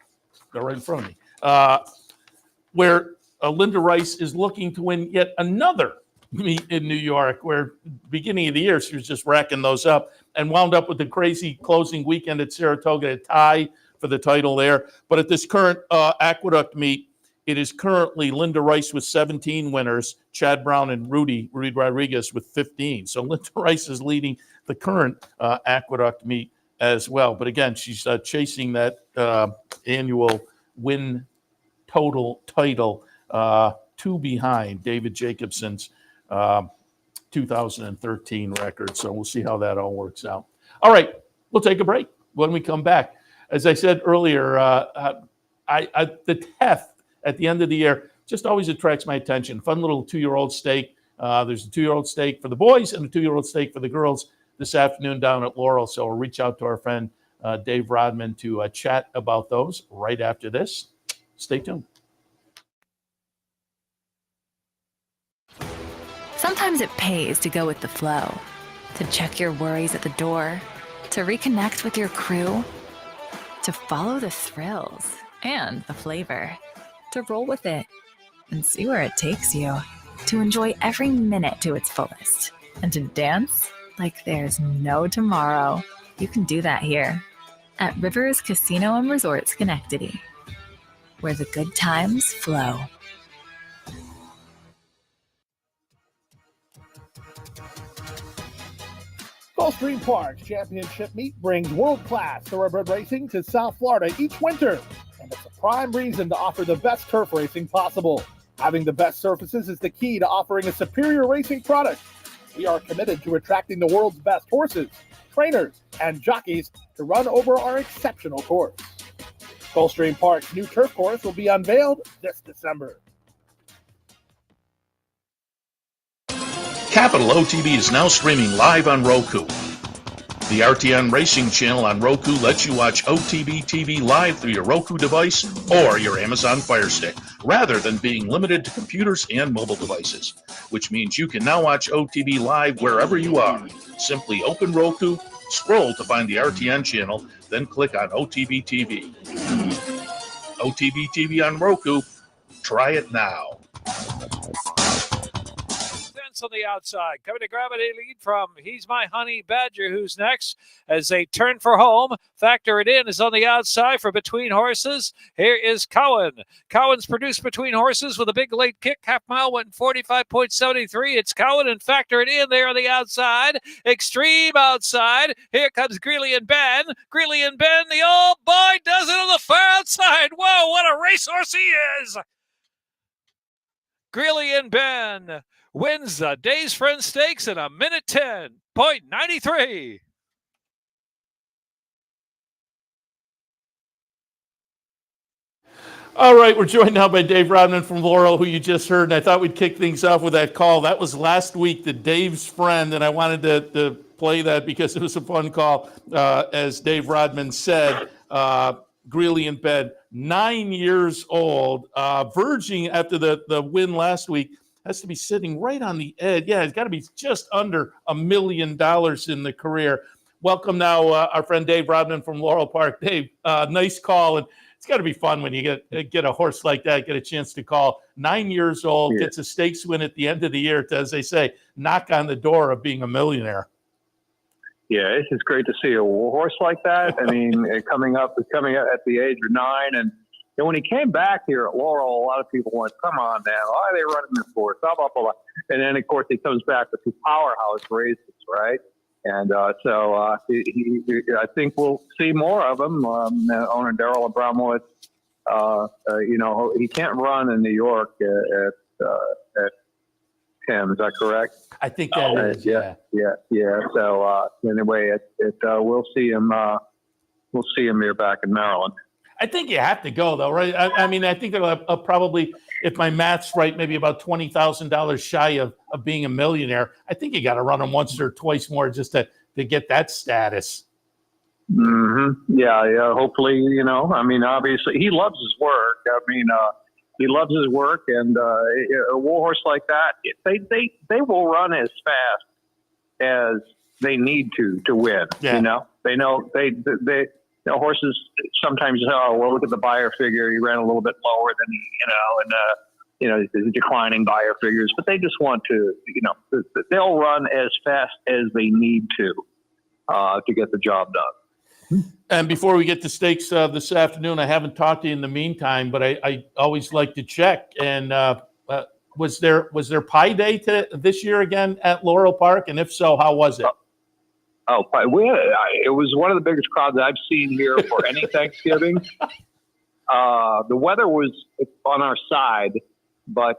They're right in front of me. Where Linda Rice is looking to win yet another meet in New York, where beginning of the year she was just racking those up and wound up with the crazy closing weekend at Saratoga, a tie for the title there. But at this current Aqueduct meet, it is currently Linda Rice with 17 winners, Chad Brown and Rudy Rodriguez with 15. So Linda Rice is leading the current Aqueduct meet as well. But again, she's chasing that annual win total title, 2 behind David Jacobson's 2013 record. So we'll see how that all works out. All right, we'll take a break. When we come back, as I said earlier, the Teth at the end of the year just always attracts my attention. Fun little 2-year-old stake. There's a 2-year-old stake for the boys and a 2-year-old stake for the girls this afternoon down at Laurel. So we'll reach out to our friend Dave Rodman to chat about those right after this. Stay tuned. Sometimes it pays to go with the flow, to check your worries at the door, to reconnect with your crew, to follow the thrills and the flavor, to roll with it and see where it takes you, to enjoy every minute to its fullest, and to dance like there's no tomorrow. You can do that here at Rivers Casino and Resort Schenectady, where the good times flow. Gulfstream Park's championship meet brings world-class thoroughbred racing to South Florida each winter, and it's a prime reason to offer the best turf racing possible. Having the best surfaces is the key to offering a superior racing product. We are committed to attracting the world's best horses, trainers, and jockeys to run over our exceptional course. Gulfstream Park's new turf course will be unveiled this December. Capital OTB is now streaming live on Roku. The RTN Racing channel on Roku lets you watch OTB TV live through your Roku device or your Amazon Fire Stick, rather than being limited to computers and mobile devices, which means you can now watch OTB live wherever you are. Simply open Roku, scroll to find the RTN channel, then click on OTB TV. OTB TV on Roku. Try it now. On the outside, coming to grab a lead from He's My Honey Badger, who's next as they turn for home. Factor It In is on the outside for Between Horses. Here is Cowan. Cowan's produced Between Horses with a big late kick. Half mile went in 45.73. It's Cowan and Factor It In there on the outside. Extreme outside. Here comes Greeley and Ben. Greeley and Ben, the old boy does it on the far outside. Whoa, what a racehorse he is! Greeley and Ben wins the Day's Friend Stakes in 1:10.93. All right, we're joined now by Dave Rodman from Laurel, who you just heard, and I thought we'd kick things off with that call. That was last week, the Dave's Friend, and I wanted to play that because it was a fun call. As Dave Rodman said, Greeley in bed, 9 years old, verging after the win last week, has to be sitting right on the edge. Yeah, he's got to be just under $1 million in the career. Welcome now, our friend Dave Rodman from Laurel Park. Dave, nice call, and it's got to be fun when you get a horse like that, get a chance to call. 9 years old, gets a stakes win at the end of the year to, as they say, knock on the door of being a millionaire. Yeah, it's just great to see a horse like that. I mean, coming up at the age of 9, and when he came back here at Laurel, a lot of people went, "Come on, now, why are they running this horse?" Blah blah blah. And then, of course, he comes back with his powerhouse races, right? And so I think we'll see more of him. Owner Darrell Abramowitz, he can't run in New York at Tim. Is that correct? I think that is. Yeah. So anyway, we'll see him. We'll see him here back in Maryland. I think you have to go, though, right? I mean, I think they'll probably, if my math's right, maybe about $20,000 shy of being a millionaire. I think you got to run them once or twice more just to get that status. Mm-hmm. Yeah. Hopefully, I mean, obviously, he loves his work. I mean, he loves his work, and a war horse like that, they will run as fast as they need to win. Yeah. They know they. Horses sometimes, look at the buyer figure. He ran a little bit lower than, and declining buyer figures. But they just want to, they'll run as fast as they need to get the job done. And before we get to stakes this afternoon, I haven't talked to you in the meantime, but I always like to check. And was there Pie Day this year again at Laurel Park? And if so, how was it? Oh, it was one of the biggest crowds I've seen here for any Thanksgiving. The weather was on our side, but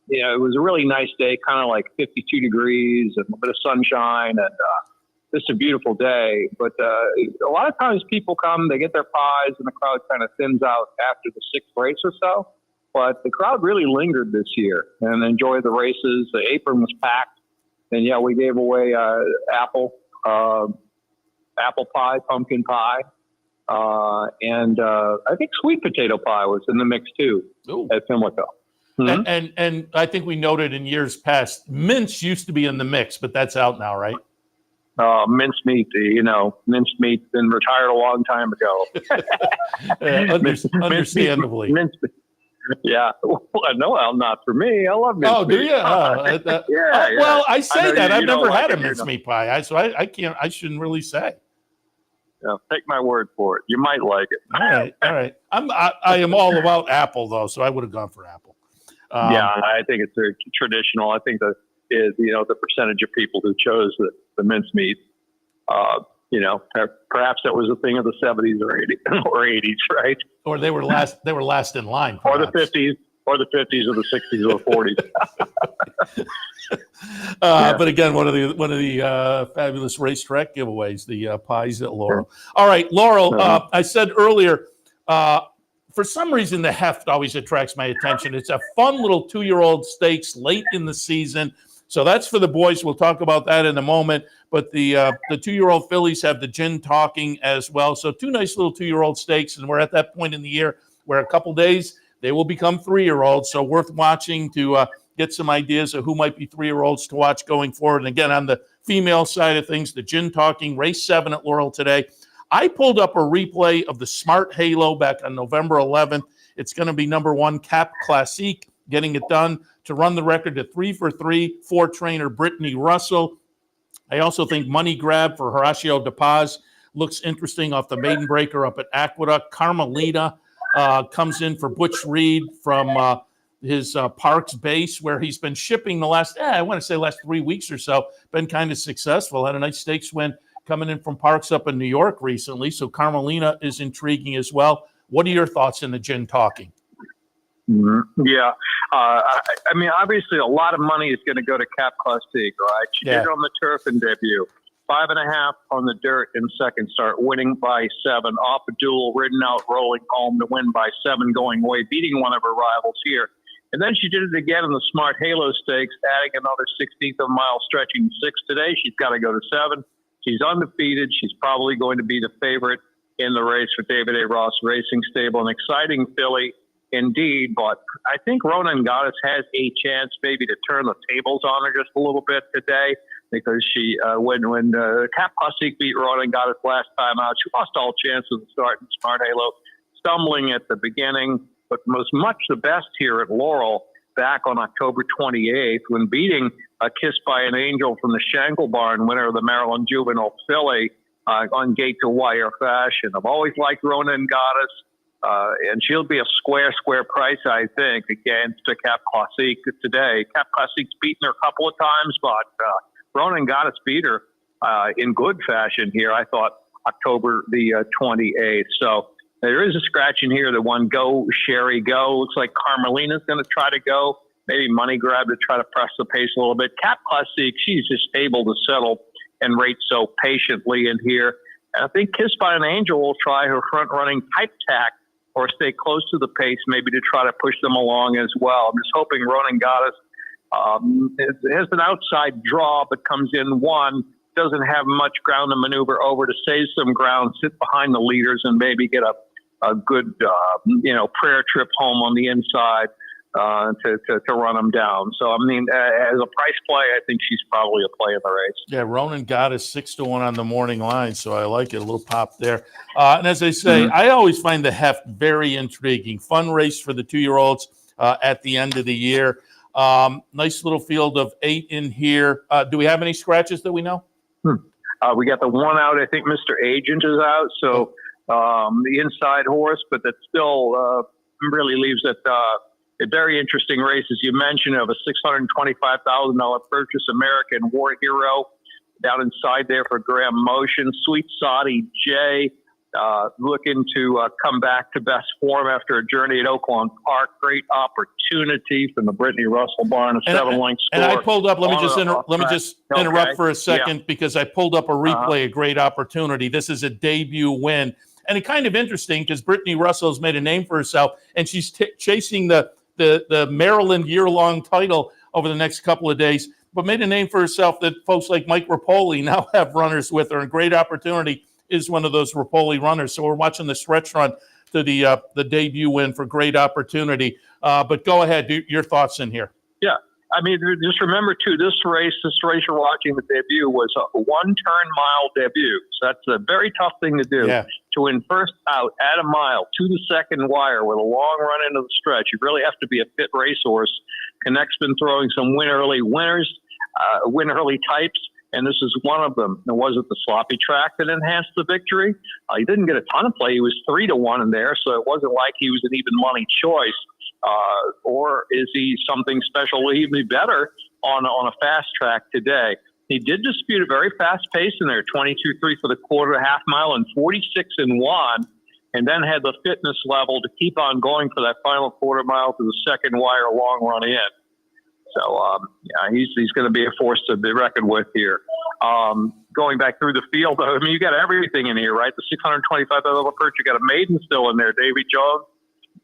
it was a really nice day, kind of like 52 degrees and a bit of sunshine, and this is a beautiful day. But a lot of times people come, they get their pies, and the crowd kind of thins out after the 6th race or so. But the crowd really lingered this year and enjoyed the races. The apron was packed, and we gave away apple pie, pumpkin pie, and I think sweet potato pie was in the mix too. Ooh. At Pimlico. Mm-hmm. And I think we noted in years past, mince used to be in the mix, but that's out now, right? Mincemeat, mincemeat been retired a long time ago. Understandably. Mincemeat. Yeah. No, not for me. I love mincemeat. Oh, do you? Yeah. Well, I say that. I've never had a mincemeat mincemeat pie, so I shouldn't really say. Yeah, take my word for it. You might like it. All right. I am all about apple, though, so I would have gone for apple. I think it's very traditional. I think the percentage of people who chose the mincemeat, perhaps that was a thing of the 70s or 80s, right? Or they were last in line. Or the 50s, or the 50s, or the 60s, or the 40s. But again, one of the fabulous racetrack giveaways, the pies at Laurel. All right, Laurel. I said earlier, for some reason, the heft always attracts my attention. It's a fun little 2-year-old stakes late in the season. So that's for the boys. We'll talk about that in a moment. But the 2-year-old fillies have the gin talking as well. So 2 nice little 2-year-old stakes. And we're at that point in the year where a couple days they will become 3-year-olds. So worth watching to get some ideas of who might be 3-year-olds to watch going forward. And again, on the female side of things, the gin talking, race 7 at Laurel today. I pulled up a replay of the Smart Halo back on November 11th. It's going to be number 1 Cap Classique, getting it done to run the record to 3 for 3 for trainer Brittany Russell. I also think Money Grab for Horacio De Paz looks interesting off the maiden breaker up at Aqueduct. Carmelita comes in for Butch Reed from his Parks base, where he's been shipping the last 3 weeks or so. Been kind of successful. Had a nice stakes win coming in from Parks up in New York recently. So Carmelita is intriguing as well. What are your thoughts in the gin talking? Mm-hmm. Yeah. I mean, obviously a lot of money is going to go to Cap Classique, right? She did it on the turf in debut. 5.5 on the dirt in second start, winning by 7. Off a duel, ridden out, rolling home to win by 7, going away, beating one of her rivals here And then she did it again in the Smart Halo Stakes, adding another 16th of a mile stretching 6 today. She's got to go to 7. She's undefeated. She's probably going to be the favorite in the race for David A. Ross Racing Stable. An exciting filly indeed, but I think Ronan Goddess has a chance maybe to turn the tables on her just a little bit today, because she, when Cap Classique beat Ronan Goddess last time out, she lost all chance of the start in Smart Halo, stumbling at the beginning, but was much the best here at Laurel back on October 28th when beating a Kiss by an Angel from the Shangle Barn, winner of the Maryland Juvenile Filly, on gate to wire fashion. I've always liked Ronan Goddess, and she'll be a square price, I think, against Cap Classique today. Cap Classique's beaten her a couple of times, but Ronan Goddess beat her in good fashion here, I thought, October the 28th. So there is a scratch in here. The one Go, Sherry, Go. Looks like Carmelina's going to try to go. Maybe Money Grab to try to press the pace a little bit. Cap Classique, she's just able to settle and rate so patiently in here. And I think Kiss by an Angel will try her front-running Type Tack or stay close to the pace, maybe to try to push them along as well. I'm just hoping Ronan Goddess has an outside draw, but comes in 1, doesn't have much ground to maneuver over to save some ground, sit behind the leaders, and maybe get a good, prayer trip home on the inside to run them down. So, I mean, as a price play, I think she's probably a play in the race. Yeah, Ronan Goddess 6-1 on the morning line, so I like it. A little pop there. And as I say, I always find the heft very intriguing. Fun race for the 2-year-olds at the end of the year. Nice little field of 8 in here. Do we have any scratches that we know? We got the one out. I think Mr. Agent is out. So the inside horse, but that still really leaves it a very interesting race, as you mentioned, of a $625,000 purchase, American War Hero, down inside there for Graham Motion. Sweet Saudi J looking to come back to best form after a journey at Oaklawn Park. Great opportunity from the Brittany Russell barn, a 7-length score. And I pulled up. Let me just interrupt for a second, because I pulled up a replay. A great opportunity. This is a debut win, and it's kind of interesting because Brittany Russell has made a name for herself, and she's chasing the Maryland year-long title over the next couple of days, but made a name for herself that folks like Mike Rapoli now have runners with her. And great opportunity is one of those Rapoli runners. So we're watching the stretch run to the debut win for great opportunity. But go ahead, your thoughts in here. Yeah. I mean, just remember, too, this race you're watching, the debut, was a 1-turn-mile debut. So that's a very tough thing to do. Yeah. To win first out at a mile to the second wire with a long run into the stretch, you really have to be a fit racehorse. Connect's been throwing some win early winners, win early types, and this is one of them. And was it the sloppy track that enhanced the victory? He didn't get a ton of play. He was 3-1 in there, so it wasn't like he was an even money choice. Or is he something special? Will he be better on a fast track today? He did dispute a very fast pace in there, 22.3 for the quarter, half mile, and 46-1, and then had the fitness level to keep on going for that final quarter mile to the second wire long run in. So, he's going to be a force to be reckoned with here. Going back through the field, I mean, you got everything in here, right? The $625,000 purchase, you got a maiden still in there, Davy Jones.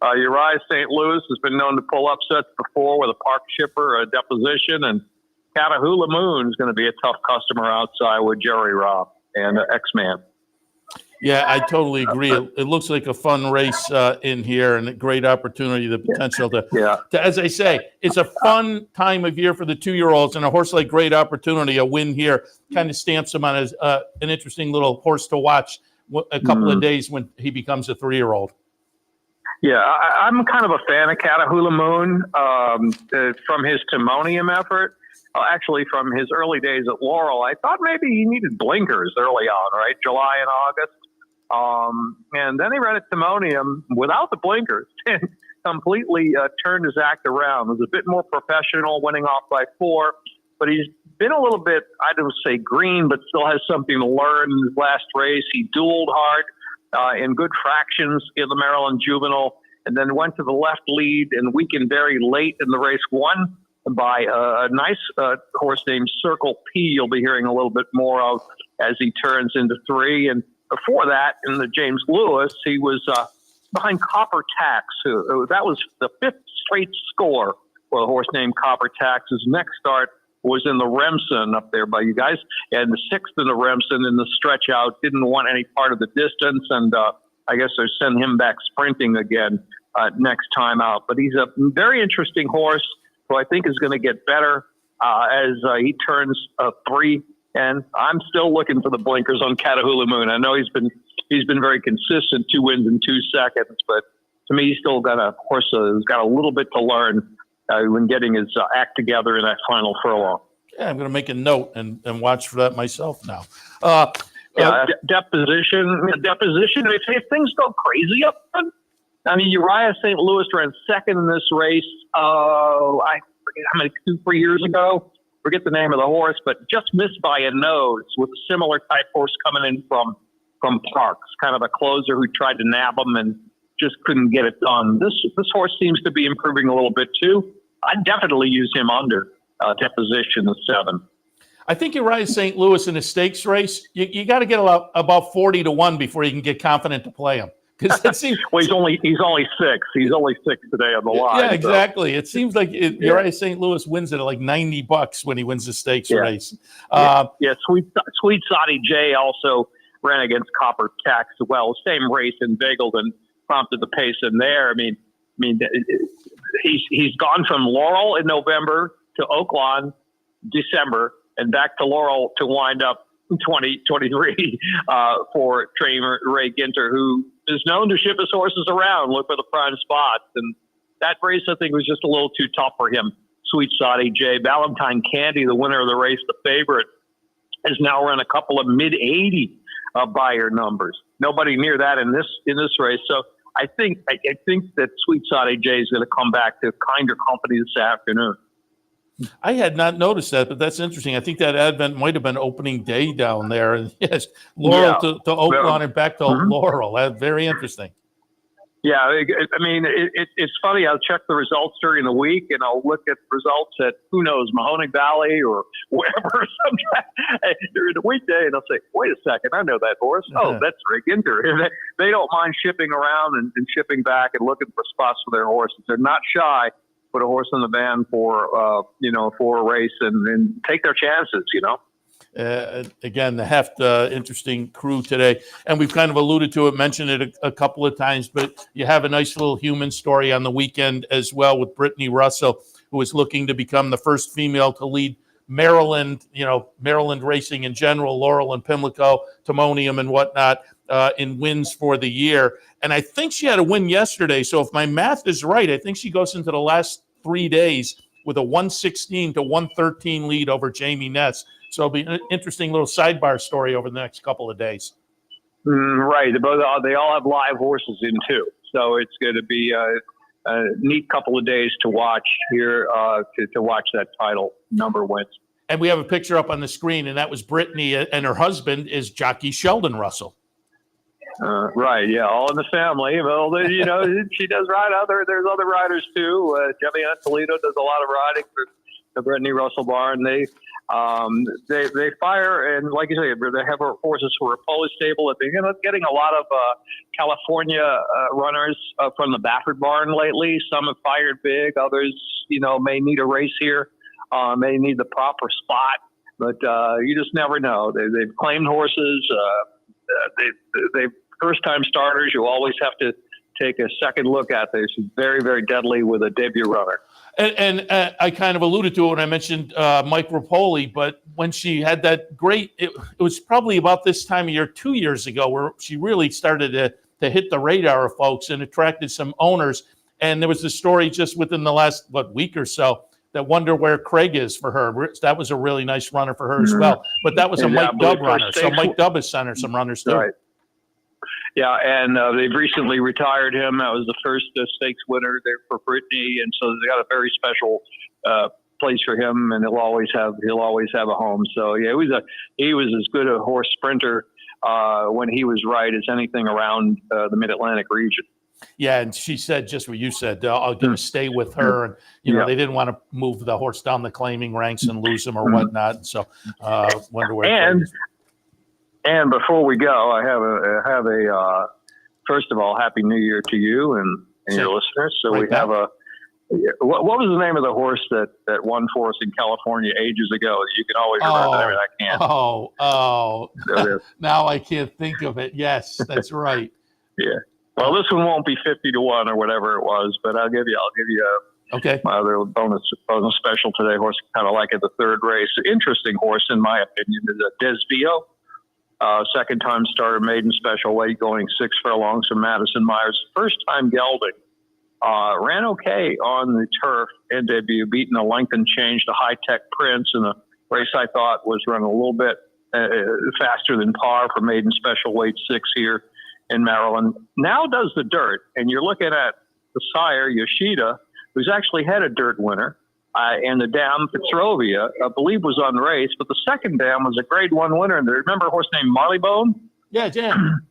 Uriah St. Louis has been known to pull upsets before with a Park Shipper, a Deposition, and Catahoula Moon is going to be a tough customer outside with Jerry Robb and X-Man. Yeah, I totally agree. It looks like a fun race in here, and a great opportunity, the potential to, as I say, it's a fun time of year for the 2-year-olds, and a horse like Great Opportunity, a win here, kind of stamps him on as an interesting little horse to watch a couple of days when he becomes a 3-year-old. Yeah, I'm kind of a fan of Catahoula Moon from his Timonium effort. Actually, from his early days at Laurel, I thought maybe he needed blinkers early on, right? July and August. And then he ran at Timonium without the blinkers and completely turned his act around. Was a bit more professional, winning off by 4. But he's been a little bit, I don't say green, but still has something to learn in his last race. He dueled hard in good fractions in the Maryland Juvenile, and then went to the left lead and weakened very late in the race, won by a nice horse named Circle P you'll be hearing a little bit more of as he turns into 3. And before that, in the James Lewis, he was behind Copper Tax. That was the 5th straight score for a horse named Copper Tax. His next start was in the Remsen up there by you guys, and the 6th in the Remsen in the stretch out. Didn't want any part of the distance, and I guess they're sending him back sprinting again next time out. But he's a very interesting horse who I think is going to get better as he turns 3. And I'm still looking for the blinkers on Catahoula Moon. I know he's been very consistent, 2 wins in 2 seconds, but to me, he's still got a horse who's got a little bit to learn when getting his act together in that final furlong. Yeah, I'm going to make a note and watch for that myself now. Deposition. If things go crazy up front, I mean, Uriah St. Louis ran 2nd in this race. I forget how many 2-3 years ago. Forget the name of the horse, but just missed by a nose with a similar type horse coming in from Parks, kind of a closer who tried to nab him and just couldn't get it done. This horse seems to be improving a little bit too. I'd definitely use him under Deposition of 7. I think Uriah St. Louis in a stakes race, you got to get about 40 to 1 before you can get confident to play him. Well, he's only 6. He's only 6 today on the line. Yeah, exactly. So. It seems like Uriah St. Louis wins it at like $90 when he wins the stakes race. Sweet Sadi J also ran against Copper Tax as well. Same race in Bagleton prompted the pace in there. I mean, he's gone from Laurel in November to Oaklawn December and back to Laurel to wind up 2023 for trainer Ray Ginter, who is known to ship his horses around, look for the prime spots. And that race, I think, was just a little too tough for him. Sweet Sadi J. Valentine Candy, the winner of the race, the favorite, has now run a couple of mid-80 buyer numbers. Nobody near that in this race. So I think that Sweet Sadi J is going to come back to kinder company this afternoon. I had not noticed that, but that's interesting. I think that advent might have been opening day down there. And yes, Laurel to Oaklawn and back to Laurel. That's very interesting. Yeah, I mean, it's funny. I'll check the results during the week, and I'll look at results at, who knows, Mahoning Valley or wherever during the weekday, and I'll say, wait a second, I know that horse. Oh, that's Ray Ginter. They don't mind shipping around and shipping back and looking for spots for their horses. They're not shy. Put a horse in the van for a race and take their chances, Again, the Heft, interesting crew today. And we've kind of alluded to it, mentioned it a couple of times, but you have a nice little human story on the weekend as well with Brittany Russell, who is looking to become the first female to lead Maryland, Maryland racing in general, Laurel and Pimlico, Timonium and whatnot, in wins for the year. And I think she had a win yesterday. So if my math is right, I think she goes into the last 3 days with a 116 to 113 lead over Jamie Ness. So it'll be an interesting little sidebar story over the next couple of days. Right. They all have live horses in too. So it's going to be a neat couple of days to watch here, to watch that title number wins. And we have a picture up on the screen, and that was Brittany, and her husband is jockey Sheldon Russell. Right, yeah, all in the family. Well, she does ride there's other riders too. Jemiana Toledo does a lot of riding for the Brittany Russell barn. They fire, and like you say, they have horses for a Polish stable. They're getting a lot of California runners from the Baffert barn lately. Some have fired big. Others, may need a race here, may need the proper spot. But you just never know. They've claimed horses. They've first-time starters. You always have to take a second look at this. She's very, very deadly with a debut runner. And I kind of alluded to it when I mentioned Mike Rapoli, but when she had that great, it was probably about this time of year 2 years ago where she really started to hit the radar of folks and attracted some owners. And there was a story just within the last, week or so that wonder where Craig is for her. That was a really nice runner for her as well. But that was a Mike Dubb runner. So Mike Dubb has sent her some runners too. Right. Yeah, and they've recently retired him. That was the first stakes winner there for Brittany, and so they got a very special place for him, and he'll always have a home. So yeah, he was as good a horse sprinter when he was right as anything around the Mid-Atlantic region. Yeah, and she said just what you said. I'm going to stay with her, and they didn't want to move the horse down the claiming ranks and lose him or whatnot. So wonder where. And before we go, I have a first of all, Happy New Year to you and your listeners. So right we back. have what was the name of the horse that won for us in California ages ago? You can always remember that. I can't. Oh. Now I can't think of it. Yes, that's right. Yeah. Well, this one won't be 50-1 or whatever it was, but I'll give you my other bonus special today. Horse kind of like it, the third race. Interesting horse, in my opinion, is a Desvio. Second time starter, maiden special weight, going 6 furlongs from Madison Myers. First time gelding. Ran okay on the turf in debut, beating a length and change to High Tech Prince in a race I thought was running a little bit faster than par for maiden special weight 6 here in Maryland. Now does the dirt, and you're looking at the sire, Yoshida, who's actually had a dirt winner, and the dam, Petrovia, I believe was unraced, but the second dam was a grade 1 winner. And remember a horse named Mollybone? Yeah, Jam.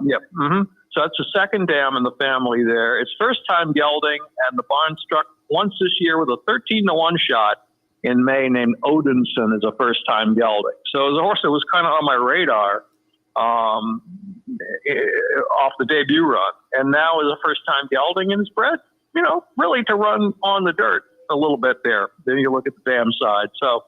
Yep. Mm-hmm. So that's the second dam in the family there. It's first time gelding, and the barn struck once this year with a 13-1 shot in May named Odinson as a first time gelding. So it was a horse that was kind of on my radar off the debut run, and now is a first time gelding, and is bred, really to run on the dirt a little bit there. Then you look at the dam side. So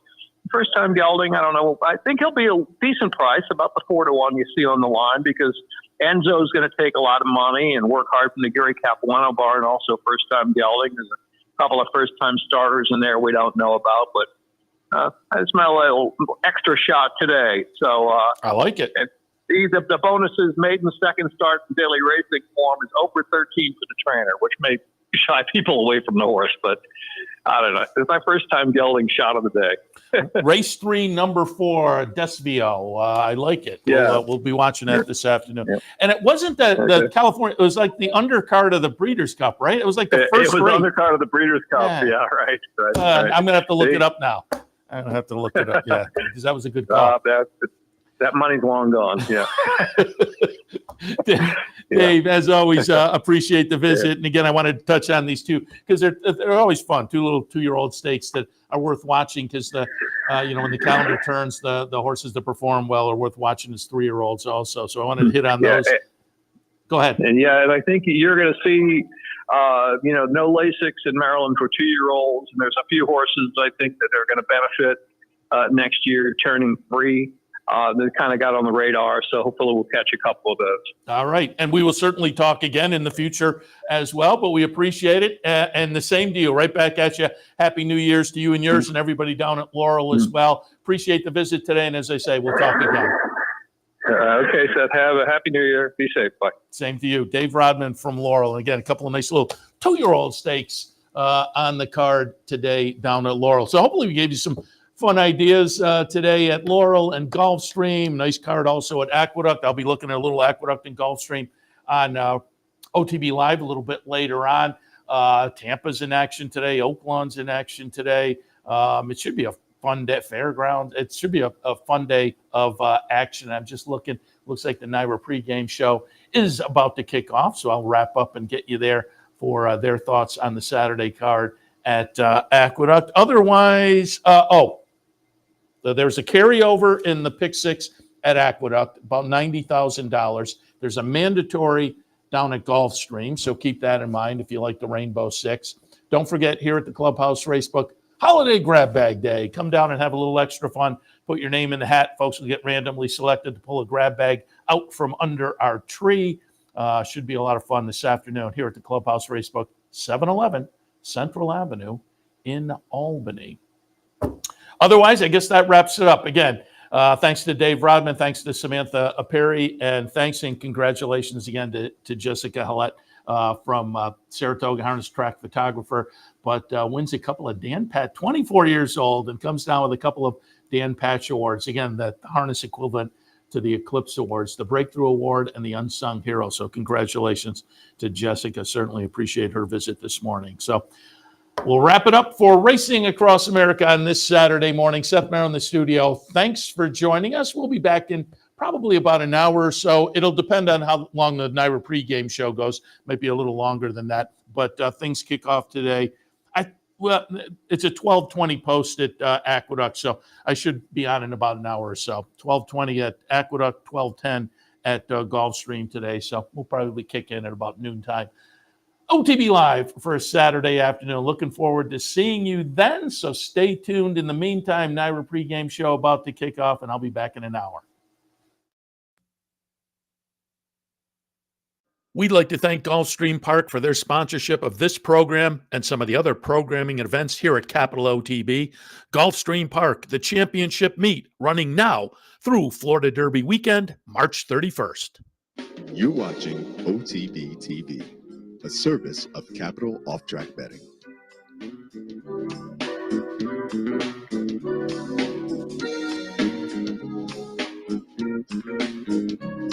first time gelding, I don't know. I think he'll be a decent price, about the 4-1 you see on the line, because Enzo's going to take a lot of money and work hard from the Gary Capuano barn, also first time gelding. There's a couple of first time starters in there we don't know about, but it's my little extra shot today. So I like it. The bonuses, maiden second start in daily racing form, is over 13 for the trainer, which may shy people away from the horse, but I don't know. It's my first time gelding shot of the day. Race 3, number 4, Desvio. I like it. Yeah. We'll be watching that this afternoon. Yeah. And it wasn't the California, it was like the undercard of the Breeders' Cup, right? It was like the first It was race. undercard of the Breeders' Cup. Yeah, right. I'm going to have to look it up now. I'm going to have to look it up, because that was a good call. That money's long gone. Yeah. Dave, as always, appreciate the visit. And again, I wanted to touch on these two because they're always fun. 2 little 2-year-old stakes that are worth watching because when the calendar turns, the horses that perform well are worth watching as 3-year-olds also. So I wanted to hit on those. Go ahead. And I think you're going to see, no Lasix in Maryland for 2-year-olds. And there's a few horses I think that are going to benefit next year turning 3. That kind of got on the radar, so hopefully we'll catch a couple of those. All right, and we will certainly talk again in the future as well, but we appreciate it. And the same deal, right back at you. Happy New Year's to you and yours and everybody down at Laurel as well. Appreciate the visit today, and as I say, we'll talk again. Okay, Seth, have a Happy New Year. Be safe. Bye. Same to you. Dave Rodman from Laurel. And again, a couple of nice little 2-year-old stakes on the card today down at Laurel. So hopefully we gave you some fun ideas today at Laurel and Gulfstream. Nice card also at Aqueduct. I'll be looking at a little Aqueduct and Gulfstream on OTB Live a little bit later on. Tampa's in action today. Oaklawn's in action today. It should be a fun day. Fairground. It should be a fun day of action. I'm just looking. Looks like the NYRA pregame show is about to kick off, so I'll wrap up and get you there for their thoughts on the Saturday card at Aqueduct. Otherwise, there's a carryover in the pick 6 at Aqueduct, about $90,000. There's a mandatory down at Gulfstream, so keep that in mind if you like the Rainbow 6. Don't forget, here at the Clubhouse Racebook, Holiday Grab Bag Day. Come down and have a little extra fun. Put your name in the hat. Folks will get randomly selected to pull a grab bag out from under our tree. Should be a lot of fun this afternoon here at the Clubhouse Racebook, 711 Central Avenue in Albany. Otherwise, I guess that wraps it up. Again, thanks to Dave Rodman, thanks to Samantha Perry, and thanks and congratulations again to Jessica Hallett from Saratoga, harness track photographer, but wins a couple of Dan Patch, 24 years old, and comes down with a couple of Dan Patch awards. Again, the harness equivalent to the Eclipse Awards, the Breakthrough Award and the Unsung Hero. So congratulations to Jessica. Certainly appreciate her visit this morning. So we'll wrap it up for Racing Across America on this Saturday morning. Seth Merrow in the studio. Thanks for joining us. We'll be back in probably about an hour or so. It'll depend on how long the NYRA pregame show goes. Might be a little longer than that, but things kick off today. It's a 12:20 post at Aqueduct, so I should be on in about an hour or so. 12:20 at Aqueduct, 12:10 at Gulfstream today. So we'll probably kick in at about noontime. OTB Live for a Saturday afternoon. Looking forward to seeing you then. So stay tuned. In the meantime, Naira pregame show about to kick off, and I'll be back in an hour. We'd like to thank Gulfstream Park for their sponsorship of this program and some of the other programming and events here at Capital OTB. Gulfstream Park, the championship meet, running now through Florida Derby weekend, March 31st. You're watching OTB TV, a service of Capital Off-Track Betting.